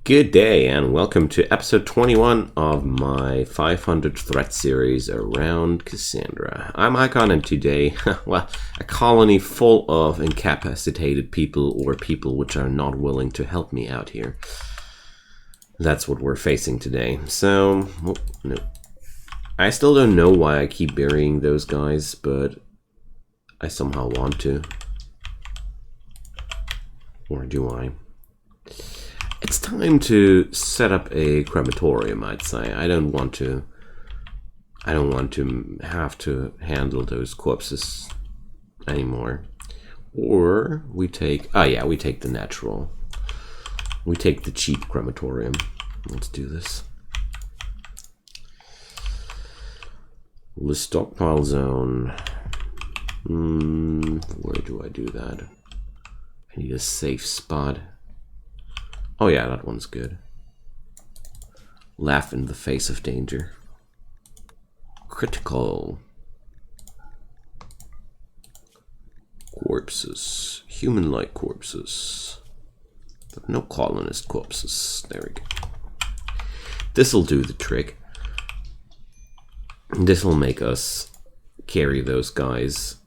Good day and welcome to episode 21 of my 500 threat series around Cassandra. I'm Icon and today, well, a colony full of incapacitated people or people which are not willing to help me out here. That's what we're facing today. So, no. I still don't know why I keep burying those guys, but I somehow want to. Or do I? It's time to set up a crematorium, I'd say. I don't want to have to handle those corpses anymore. Or we take, we take the natural. We take the cheap crematorium. Let's do this. The stockpile zone. Where do I do that? I need a safe spot. Oh yeah, that one's good. Laugh in the face of danger. Critical. Corpses. Human-like corpses. But no colonist corpses. There we go. This'll do the trick. This'll make us carry those guys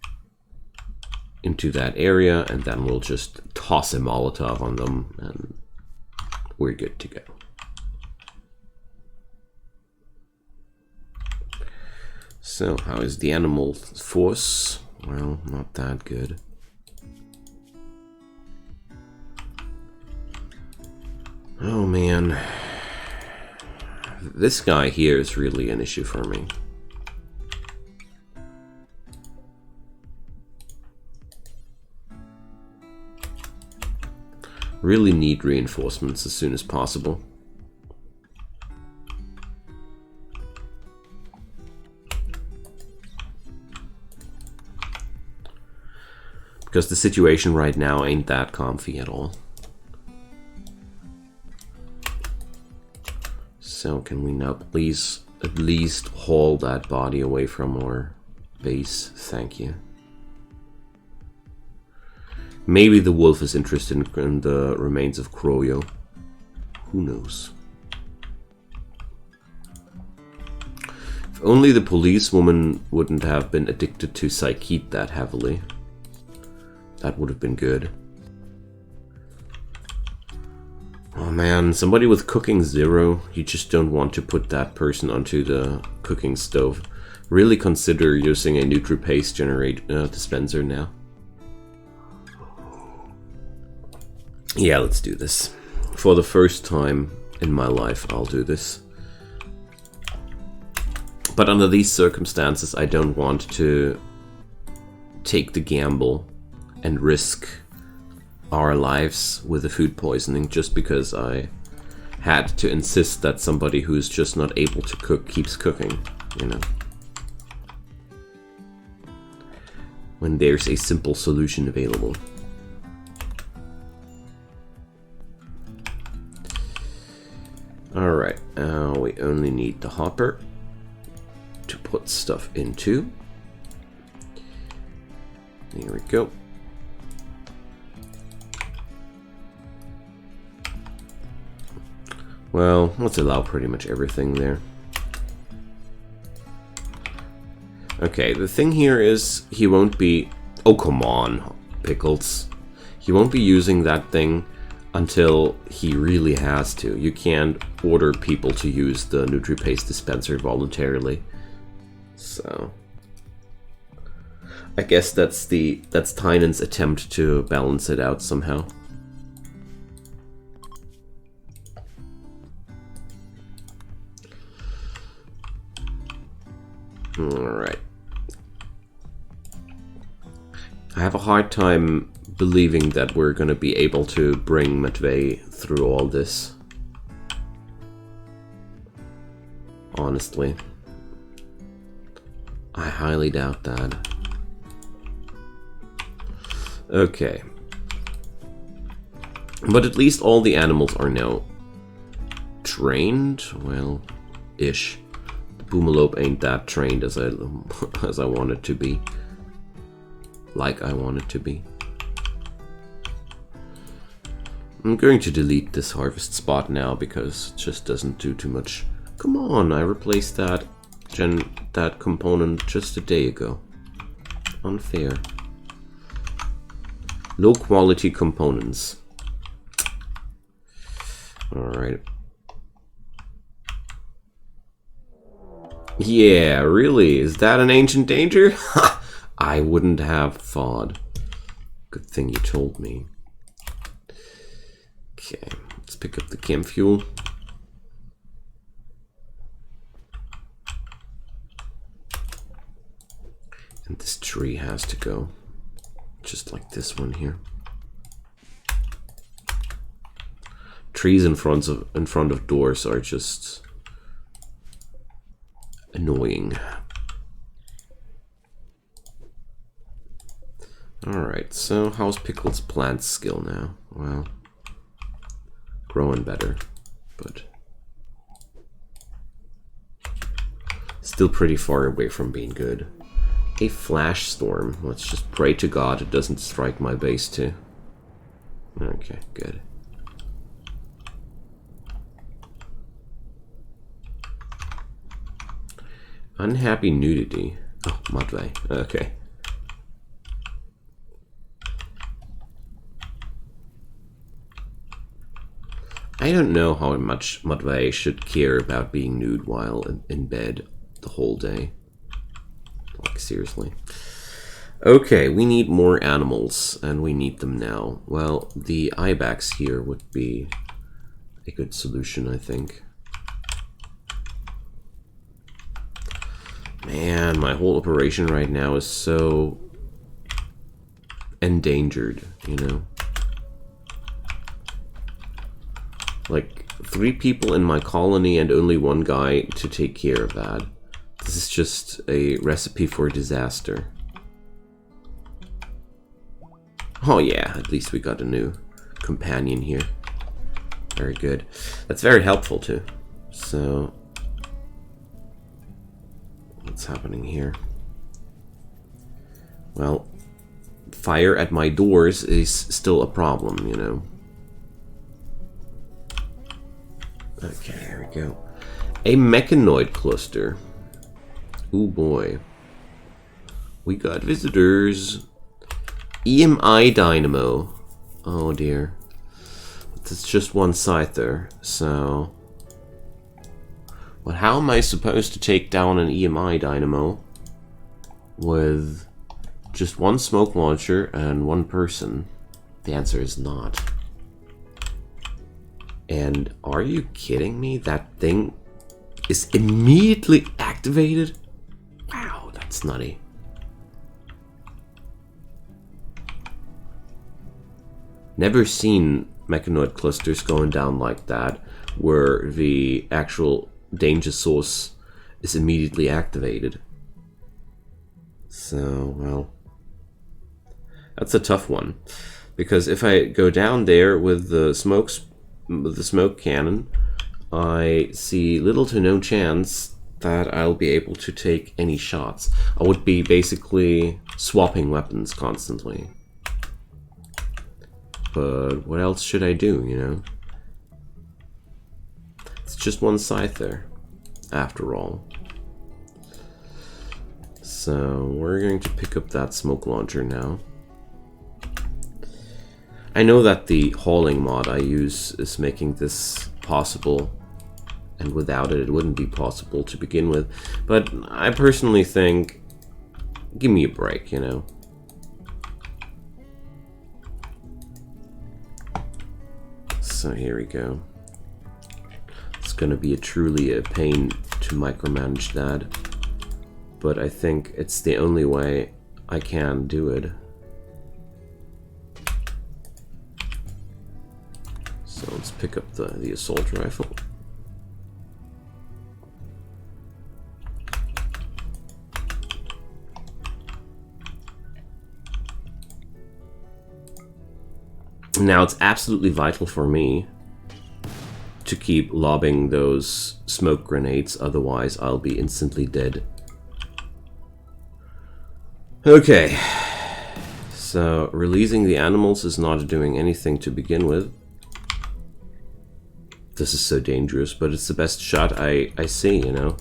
into that area, and then we'll just toss a Molotov on them, and we're good to go. So, how is the animal force? Well, not that good. Oh man. This guy here is really an issue for me. Really need reinforcements as soon as possible. Because the situation right now ain't that comfy at all. So can we now please at least haul that body away from our base? Thank you. Maybe the wolf is interested in the remains of Croyo. Who knows? If only the policewoman wouldn't have been addicted to Psychete that heavily. That would have been good. Oh man, somebody with cooking 0, you just don't want to put that person onto the cooking stove. Really consider using a NutriPaste dispenser now. Yeah, let's do this. For the first time in my life, I'll do this. But under these circumstances, I don't want to take the gamble and risk our lives with the food poisoning just because I had to insist that somebody who's just not able to cook keeps cooking, you know. When there's a simple solution available. Alright, we only need the hopper to put stuff into. Here we go. Well, let's allow pretty much everything there. Okay, the thing here is he won't be... Oh, come on, Pickles. He won't be using that thing until he really has to. You can't order people to use the NutriPaste dispenser voluntarily. So I guess that's Tynan's attempt to balance it out somehow. Alright. I have a hard time believing that we're going to be able to bring Matvey through all this. Honestly. I highly doubt that. Okay. But at least all the animals are now trained? Well, ish. The Boomalope ain't that trained as I want it to be. Like I want it to be. I'm going to delete this harvest spot now because it just doesn't do too much. Come on, I replaced that component just a day ago. Unfair. Low quality components. Alright. Yeah, really? Is that an ancient danger? I wouldn't have thought. Good thing you told me. Okay, let's pick up the chem fuel. And this tree has to go. Just like this one here. Trees in front of doors are just annoying. Alright, so how's Pickle's plant skill now? Well, growing better, but still pretty far away from being good. A flash storm. Let's just pray to God it doesn't strike my base too. Okay, good. Unhappy nudity. Oh, Mudway. Okay. I don't know how much Mudway should care about being nude while in bed the whole day. Like, seriously. Okay, we need more animals, and we need them now. Well, the ibex here would be a good solution, I think. Man, my whole operation right now is so endangered, you know? Like, 3 people in my colony and only 1 guy to take care of that. This is just a recipe for disaster. Oh yeah, at least we got a new companion here. Very good. That's very helpful too. So, what's happening here? Well, fire at my doors is still a problem, you know. Okay, here we go. A mechanoid cluster. Ooh boy. We got visitors. EMI dynamo. Oh dear. That's just one scyther, so... But how am I supposed to take down an EMI dynamo with just 1 smoke launcher and 1 person? The answer is not. And are you kidding me? That thing is immediately activated? Wow, that's nutty. Never seen mechanoid clusters going down like that, where the actual danger source is immediately activated. So, well, that's a tough one. Because if I go down there with the smoke cannon, I see little to no chance that I'll be able to take any shots. I would be basically swapping weapons constantly. But what else should I do, you know? It's just 1 scyther, after all. So, we're going to pick up that smoke launcher now. I know that the hauling mod I use is making this possible, and without it, it wouldn't be possible to begin with. But I personally think, give me a break, you know? So here we go. It's gonna be truly a pain to micromanage that, but I think it's the only way I can do it. So let's pick up the assault rifle. Now it's absolutely vital for me to keep lobbing those smoke grenades, otherwise I'll be instantly dead. Okay, so releasing the animals is not doing anything to begin with. This is so dangerous, but it's the best shot I see, you know?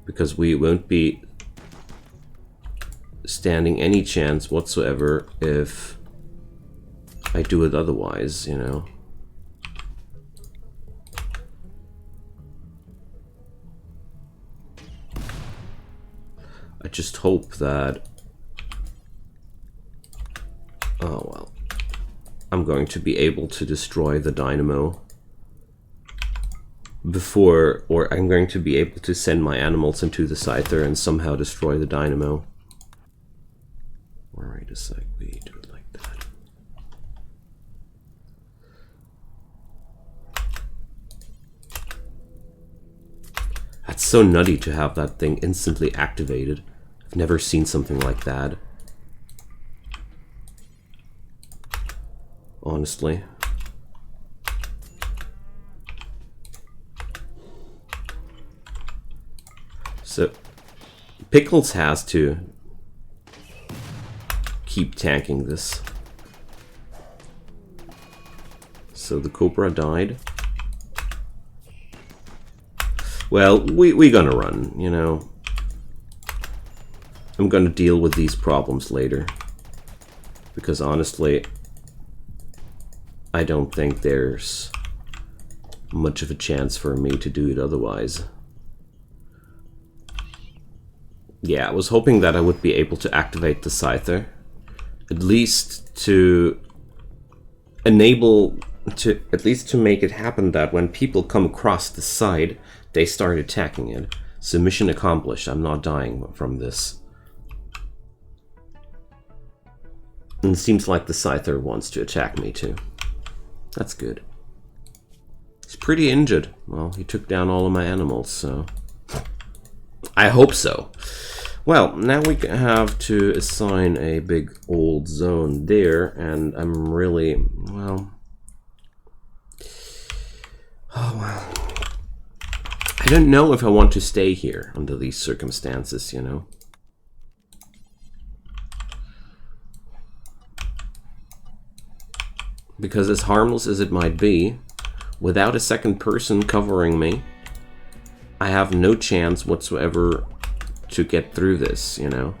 Because we won't be standing any chance whatsoever if I do it otherwise, you know? I just hope that... Oh, well. I'm going to be able to destroy the dynamo before, or I'm going to be able to send my animals into the scyther and somehow destroy the dynamo. Or wait a sec, we do it like that. That's so nutty to have that thing instantly activated. I've never seen something like that. Honestly. So, Pickles has to keep tanking this. So the Cobra died. Well, we're gonna run, you know. I'm gonna deal with these problems later. Because honestly, I don't think there's much of a chance for me to do it otherwise. Yeah, I was hoping that I would be able to activate the scyther. At least to enable, at least to make it happen that when people come across the side, they start attacking it. So mission accomplished. I'm not dying from this. And it seems like the scyther wants to attack me too. That's good. He's pretty injured. Well, he took down all of my animals, so... I hope so. Well, now we have to assign a big old zone there, and I'm really... well... oh, well... I don't know if I want to stay here under these circumstances, you know? Because as harmless as it might be, without a second person covering me, I have no chance whatsoever to get through this, you know?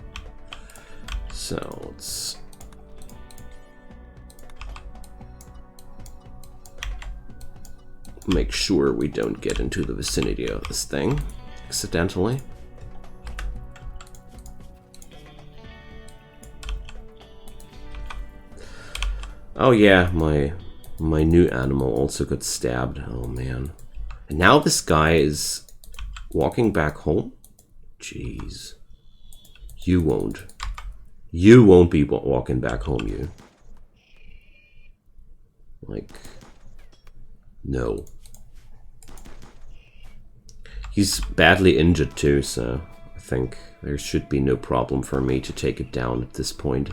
So, let's... make sure we don't get into the vicinity of this thing accidentally. Oh yeah, my new animal also got stabbed. Oh man. And now this guy is walking back home? Jeez. You won't. You won't be walking back home, you. Like... no. He's badly injured too, so I think there should be no problem for me to take it down at this point.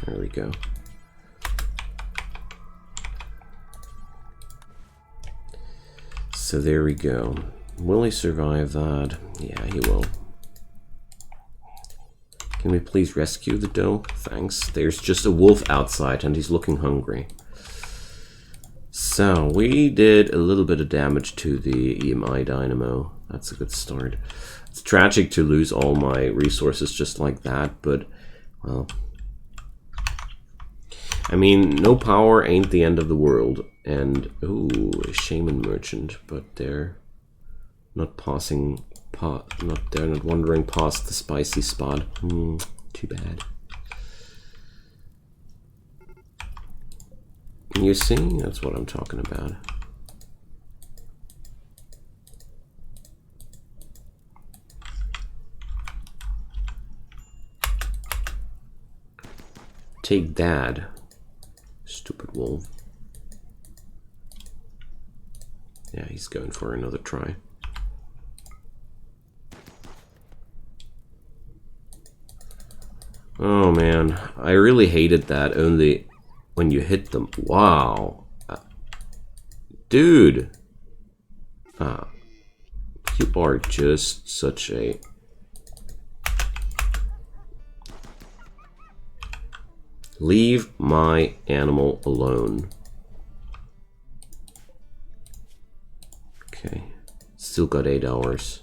There we go. So there we go. Will he survive that? Yeah, he will. Can we please rescue the doe? Thanks. There's just a wolf outside and he's looking hungry. So, we did a little bit of damage to the EMI dynamo. That's a good start. It's tragic to lose all my resources just like that, but, well... I mean, no power ain't the end of the world. And, ooh, a shaman merchant, but they're not passing... they're not wandering past the spicy spot. Too bad. You see? That's what I'm talking about. Take that, stupid wolf. Yeah, he's going for another try. Oh man, I really hated that only when you hit them. Wow. Dude. You are just such a... Leave my animal alone. Okay. Still got 8 hours.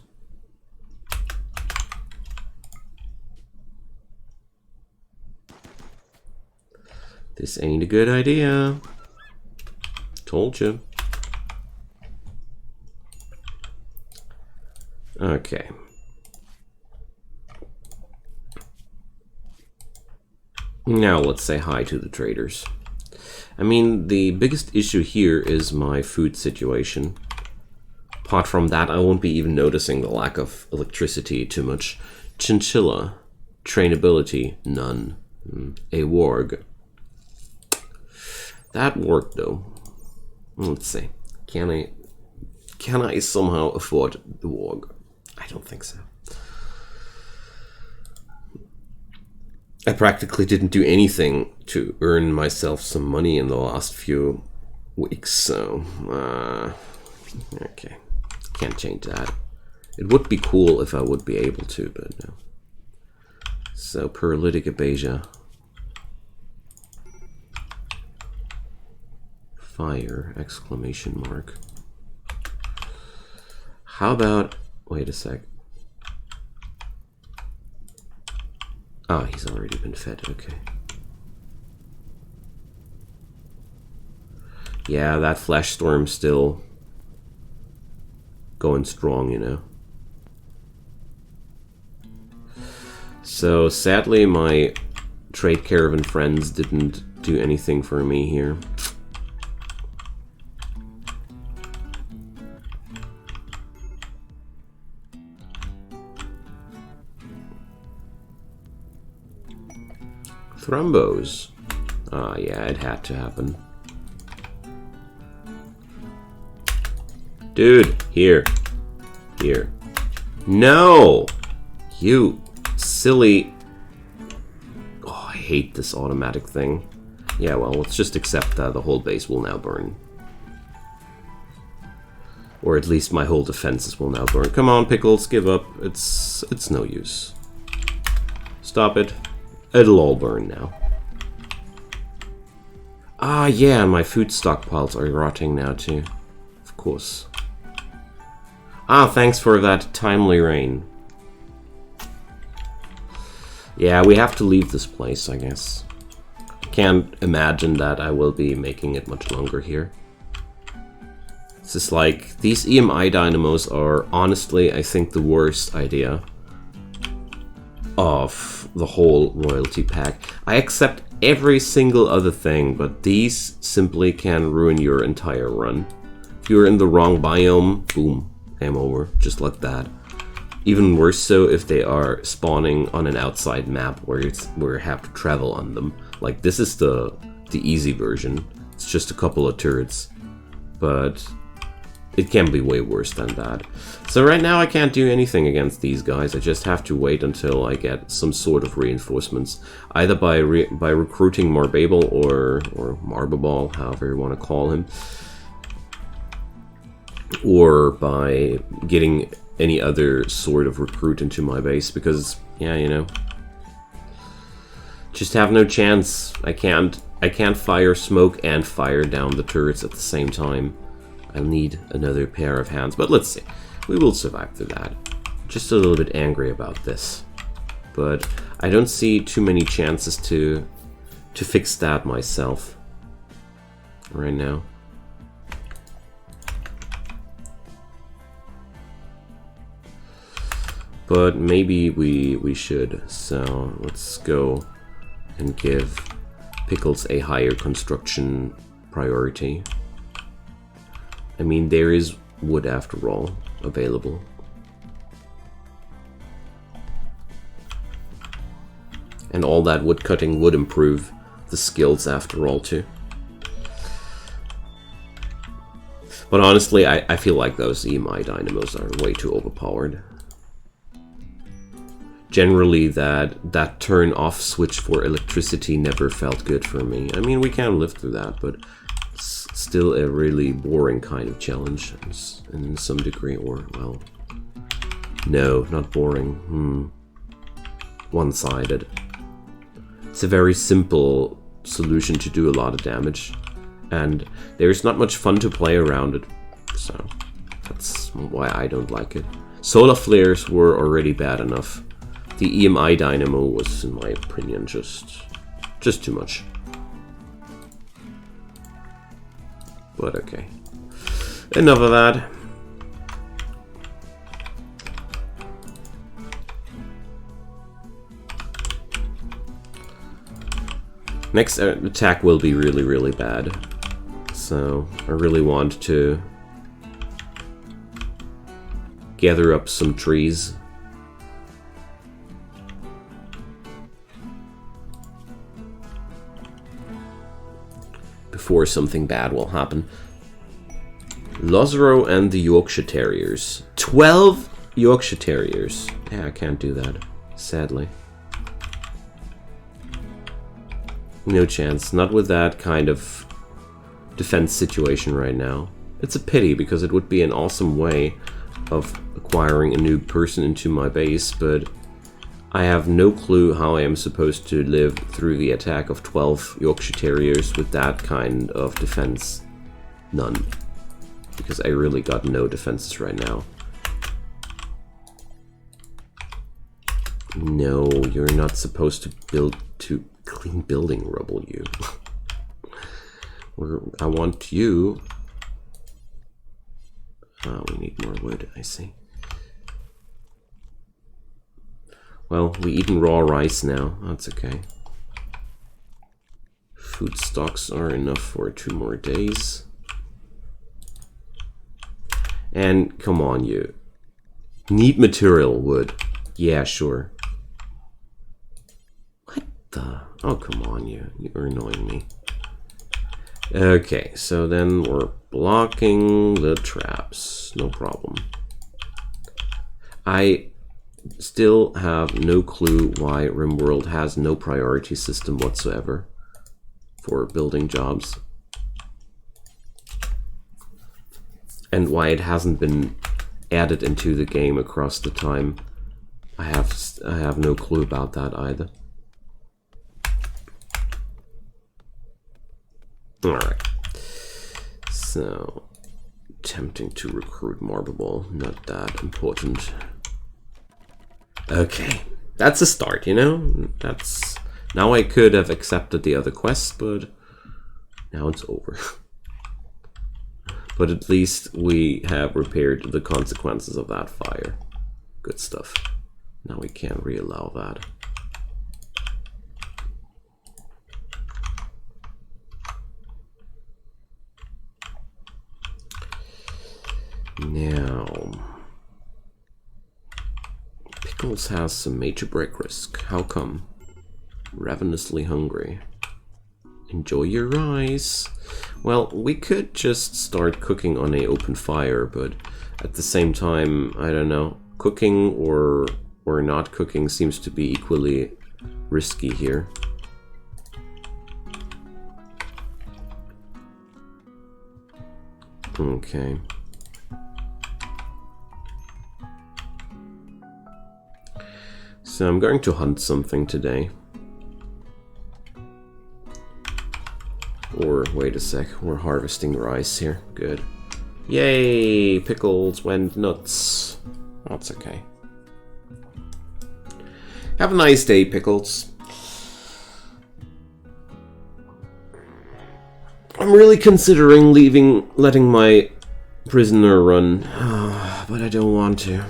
This ain't a good idea. Told you. Okay. Now let's say hi to the traders. I mean, the biggest issue here is my food situation. Apart from that, I won't be even noticing the lack of electricity too much. Chinchilla. Trainability. None. A warg. That worked though. Let's see. Can I somehow afford the warg? I don't think so. I practically didn't do anything to earn myself some money in the last few weeks, so okay. Can't change that. It would be cool if I would be able to, but no. So paralytic abasia. Fire, exclamation mark. How about, wait a sec. Ah, he's already been fed, okay. Yeah, that flash storm's still going strong, you know. So sadly my trade caravan friends didn't do anything for me here. Thrombos. Ah, yeah, it had to happen. Dude, here. Here. No! You silly... Oh, I hate this automatic thing. Yeah, well, let's just accept that the whole base will now burn. Or at least my whole defenses will now burn. Come on, Pickles, give up. It's no use. Stop it. It'll all burn now. Ah, yeah, my food stockpiles are rotting now too. Of course. Ah, thanks for that timely rain. Yeah, we have to leave this place, I guess. Can't imagine that I will be making it much longer here. It's just like, these EMI dynamos are honestly, I think, the worst idea of the whole royalty pack. I accept every single other thing, but these simply can ruin your entire run. If you're in the wrong biome, boom, game over, just like that. Even worse so if they are spawning on an outside map where you have to travel on them. Like this is the easy version. It's just a couple of turrets, but it can be way worse than that. So right now I can't do anything against these guys. I just have to wait until I get some sort of reinforcements, either by recruiting Marbabel or Marbabal, however you want to call him, or by getting any other sort of recruit into my base, because yeah, you know, just have no chance. I can't fire smoke and fire down the turrets at the same time. I'll need another pair of hands, but let's see. We will survive through that. Just a little bit angry about this, but I don't see too many chances to fix that myself right now. But maybe we should. So let's go and give Pickles a higher construction priority. I mean, there is wood after all available. And all that wood cutting would improve the skills after all too. But honestly, I feel like those EMI dynamos are way too overpowered. Generally, that turn off switch for electricity never felt good for me. I mean, we can live through that, but it's still a really boring kind of challenge in some degree, or, well, no, not boring. One-sided. It's a very simple solution to do a lot of damage. And there's not much fun to play around it. So that's why I don't like it. Solar flares were already bad enough. The EMI dynamo was, in my opinion, just too much. But okay. Enough of that. Next attack will be really, really bad. So I really want to gather up some trees. Before something bad will happen. Lozero and the Yorkshire Terriers. 12 Yorkshire Terriers. Yeah, I can't do that, sadly. No chance. Not with that kind of defense situation right now. It's a pity, because it would be an awesome way of acquiring a new person into my base, but I have no clue how I am supposed to live through the attack of 12 Yorkshire Terriers with that kind of defense. None. Because I really got no defenses right now. No, you're not supposed to build to clean building rubble, you. I want you. Oh, we need more wood, I see. Well, we eaten raw rice now. That's okay. Food stocks are enough for 2 more days. And come on, you. Need material wood. Yeah, sure. What the? Oh, come on, you. You're annoying me. Okay, so then we're blocking the traps. No problem. I still have no clue why Rimworld has no priority system whatsoever for building jobs. And why it hasn't been added into the game across the time. I have no clue about that either. Alright. So, attempting to recruit Marbable, not that important. Okay, that's a start, you know? That's... Now I could have accepted the other quest, but now it's over. But at least we have repaired the consequences of that fire. Good stuff. Now we can't re-allow that. Now, Pickles has some major break risk. How come? Ravenously hungry. Enjoy your rice. Well, we could just start cooking on an open fire, but at the same time, I don't know. Cooking or not cooking seems to be equally risky here. Okay. So I'm going to hunt something today. Or, wait a sec, we're harvesting rice here. Good. Yay! Pickles went nuts. That's okay. Have a nice day, Pickles. I'm really considering letting my prisoner run, but I don't want to.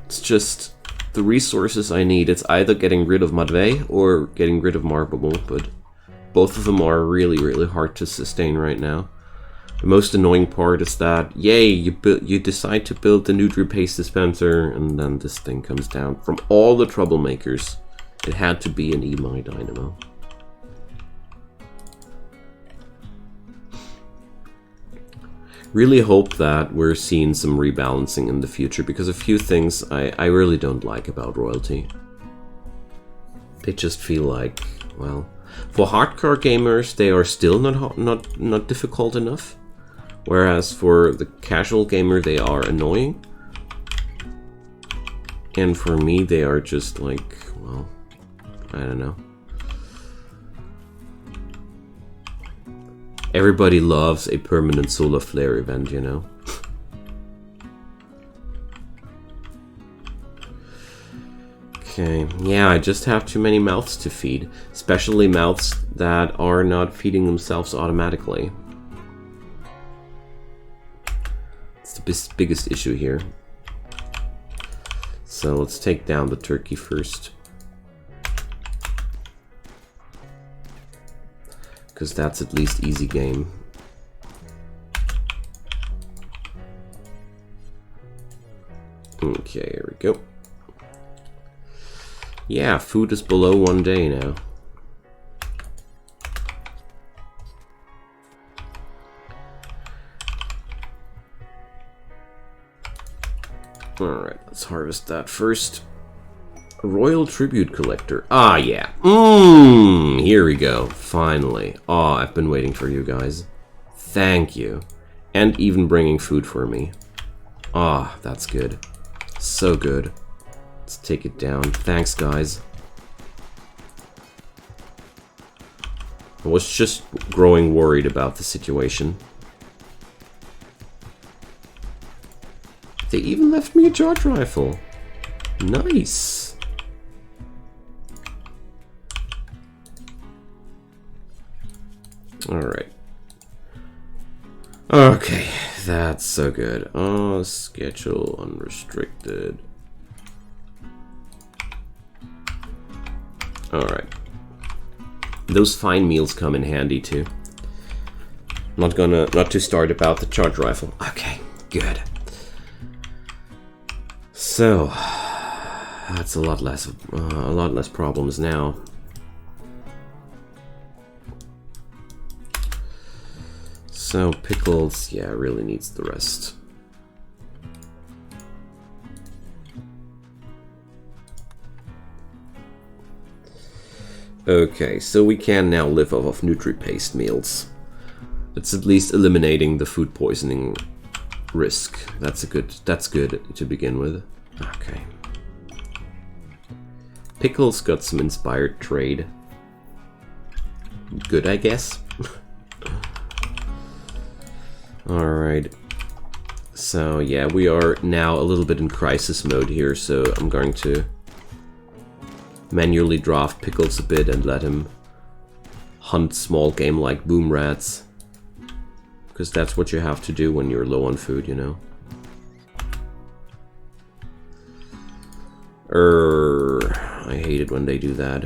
It's just the resources I need. It's either getting rid of Madve or getting rid of Marbable, but both of them are really, really hard to sustain right now. The most annoying part is that, yay, you decide to build the Nutri Paste dispenser, and then this thing comes down. From all the troublemakers, it had to be an EMI dynamo. Really hope that we're seeing some rebalancing in the future, because a few things I really don't like about Royalty. They just feel like, well, for hardcore gamers they are still not difficult enough, whereas for the casual gamer they are annoying. And for me they are just like, well, I don't know. Everybody loves a permanent solar flare event, you know. Okay, yeah, I just have too many mouths to feed, especially mouths that are not feeding themselves automatically. It's the biggest issue here. So let's take down the turkey first. Because that's at least easy game. Okay, here we go. Yeah, food is below 1 day now. Alright, let's harvest that first. Royal Tribute Collector. Ah, yeah. Here we go. Finally. Oh, I've been waiting for you guys. Thank you. And even bringing food for me. Ah, that's good. So good. Let's take it down. Thanks, guys. I was just growing worried about the situation. They even left me a charge rifle. Nice. Alright. Okay, that's so good. Oh, schedule unrestricted. Alright. Those fine meals come in handy too. Not too start about the charge rifle. Okay, good. So that's a lot less problems now. So pickles, yeah, really needs the rest. Okay, so we can now live off of Nutri-Paste meals. It's at least eliminating the food poisoning risk. That's good to begin with. Okay. Pickles got some inspired trade. Good, I guess. Alright. So yeah, we are now a little bit in crisis mode here, so I'm going to manually draft Pickles a bit and let him hunt small game like boom rats. Because that's what you have to do when you're low on food, you know. I hate it when they do that.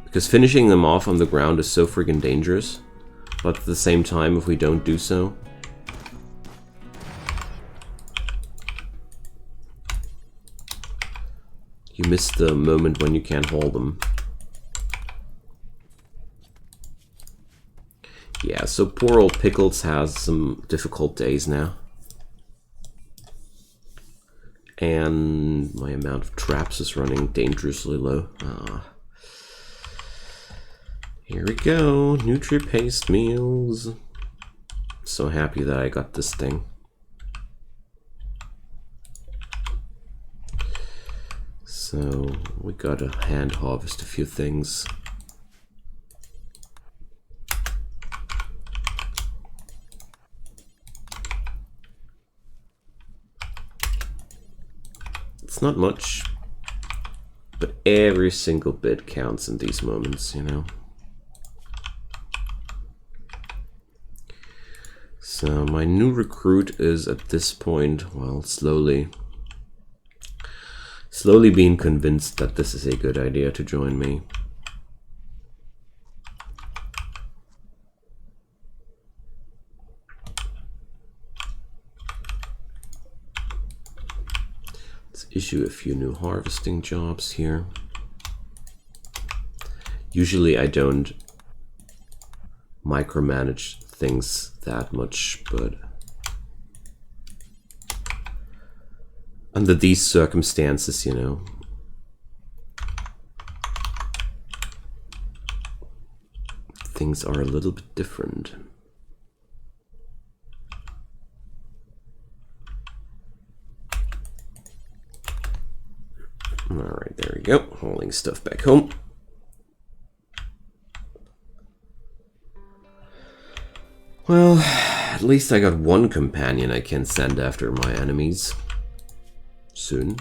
Because finishing them off on the ground is so friggin' dangerous. But at the same time, if we don't do so, you miss the moment when you can't hold them. Yeah, so poor old Pickles has some difficult days now. And my amount of traps is running dangerously low. Here we go, Nutri-Paste meals. So happy that I got this thing. So we gotta hand harvest a few things. It's not much, but every single bit counts in these moments, you know. So my new recruit is at this point, well, slowly being convinced that this is a good idea to join me. Let's issue a few new harvesting jobs here. Usually I don't micromanage things that much, but under these circumstances, you know, things are a little bit different. There we go, hauling stuff back home. Well, at least I got one companion I can send after my enemies. Soon.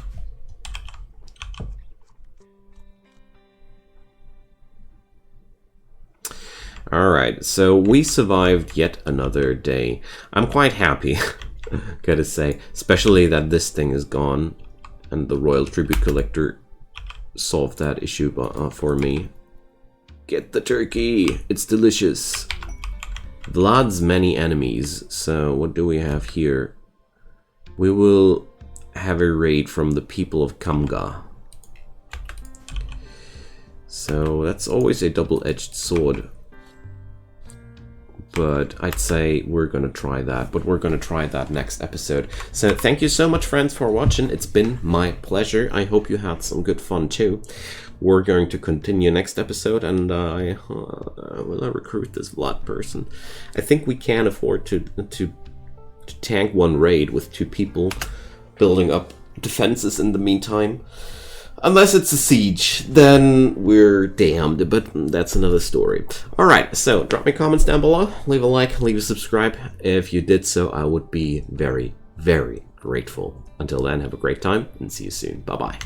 Alright, so we survived yet another day. I'm quite happy, gotta say. Especially that this thing is gone. And the Royal Tribute Collector solved that issue for me. Get the turkey! It's delicious! Vlad's many enemies. So what do we have here? We will have a raid from the people of Kamga. So that's always a double-edged sword. But I'd say we're gonna try that, but we're gonna try that next episode. So thank you so much, friends, for watching. It's been my pleasure. I hope you had some good fun too. We're going to continue next episode, and will I recruit this Vlad person? I think we can afford to tank one raid with 2 people, building up defenses in the meantime. Unless it's a siege, then we're damned, but that's another story. Alright, so drop me comments down below, leave a like, leave a subscribe. If you did so, I would be very, very grateful. Until then, have a great time, and see you soon. Bye-bye.